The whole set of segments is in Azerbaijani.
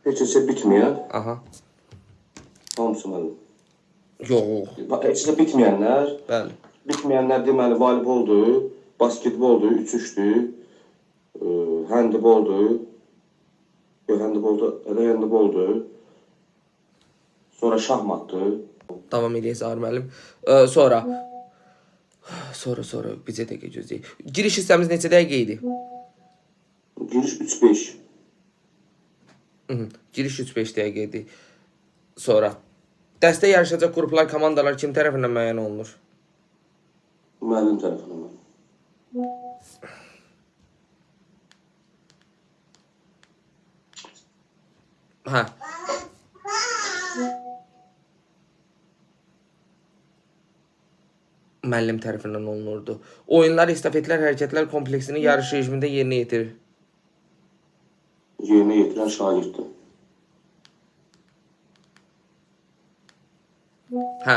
Heç bitməyən. Aha. Hamısı mənim. Yox. Heç bitməyənlər. Bəli. Bitməyənlər deməli voleyboldur, basketboldur, uçuşdur, handboldur. Yox, handboldur. Sonra şahmatdır. Davam edək Zahir müəllim. Sonra bizə dəqiqə gözləyək. Giriş hissəmiz neçə dəqiqə idi? Giriş 3-5. Giriş 3-5 dəqiqə idi. Sonra dəstə yarışacaq qruplar, komandalar kim tərəfindən müəyyən olunur? Müəllim tərəfindən. Hə. Müəllim tərəfindən olunurdu. Oyunlar, estafetlər, hərəkətlər kompleksini yarış rejimində yerinə yetirir. Yerinə yetirən şagirddir. Hə.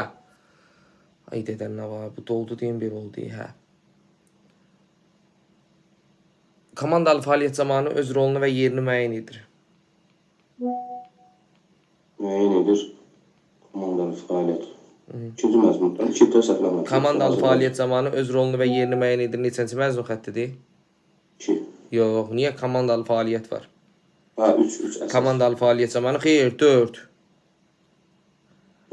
Ay dedən nə var? Bu doldu deyim bir oldu. Hə. Komandalı fəaliyyət zamanı öz rolunu və yerini müəyyən edir. Müəyyən edir. Komandalı fəaliyyət. İkinci məzmundan, ikidə səhvləmək. Komandalı fəaliyyət zamanı öz rolunu və yerini müəyyən edir. Neçənci məzmun xəttidir? 2. Yox, niyə komandalı fəaliyyət var? Hə, 3. Komandalı fəaliyyət zamanı xeyr, 4.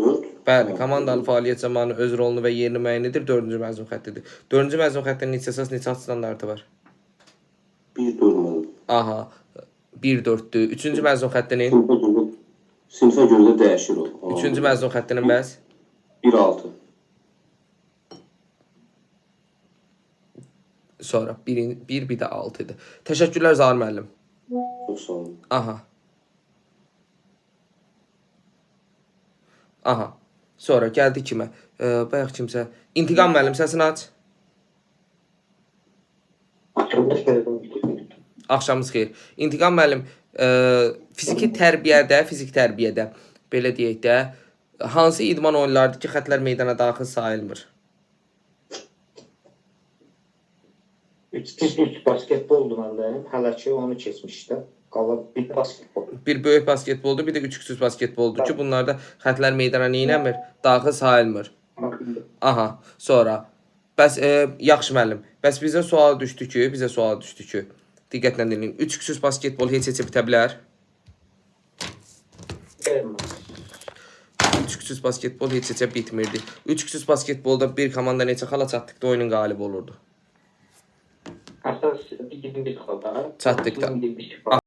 4? Bəli, komandalı fəaliyyət zamanı öz rolunu və yerini müəyyən edir. 4-cü məzmun xəttidir. 4-cü məzmun xəttinin neçə əsas, neçə standartı var? 1-4 məzmun. Aha, 1-4-dür. 3-cü məzmun xəttinin? Sinifə görə də dəyişir o. 3-cü məzmun xəttinin bəs? 1-6. Sonra 1 bir də 6 idi. Təşəkkürlər Zahir müəllim. Çox sağ olun. Aha. Aha. Sonra gəldi kimə? Bayaq kimsə. İntiqam müəllim, səsini aç. Axşamınız xeyir. İntiqam müəllim, fiziki tərbiyədə, belə deyək də, hansı idman oyunlardır ki, xətlər meydana daxil sayılmır? 3 basketboldur məndəyim. Hələ ki onu keçmişdə. Qalır bir basketbol. Bir böyük basketboldur, bir də 3 küçük basketboldur ki, bunlarda xətlər meydana neynəmir? Daxil sayılmır. Aha, sonra. Bəs, yaxşı müəllim, bəs bizə sual düşdü ki, diqqətlə dinləyin. 3 küçük basketbol heç bitə bilər? 3 küçük basketbol heç bitmirdi. 3 küçük basketbolda bir komanda neçə xala çatdıqda oyunun qalibi olurdu? Əsas bir xala. Çatdıqda.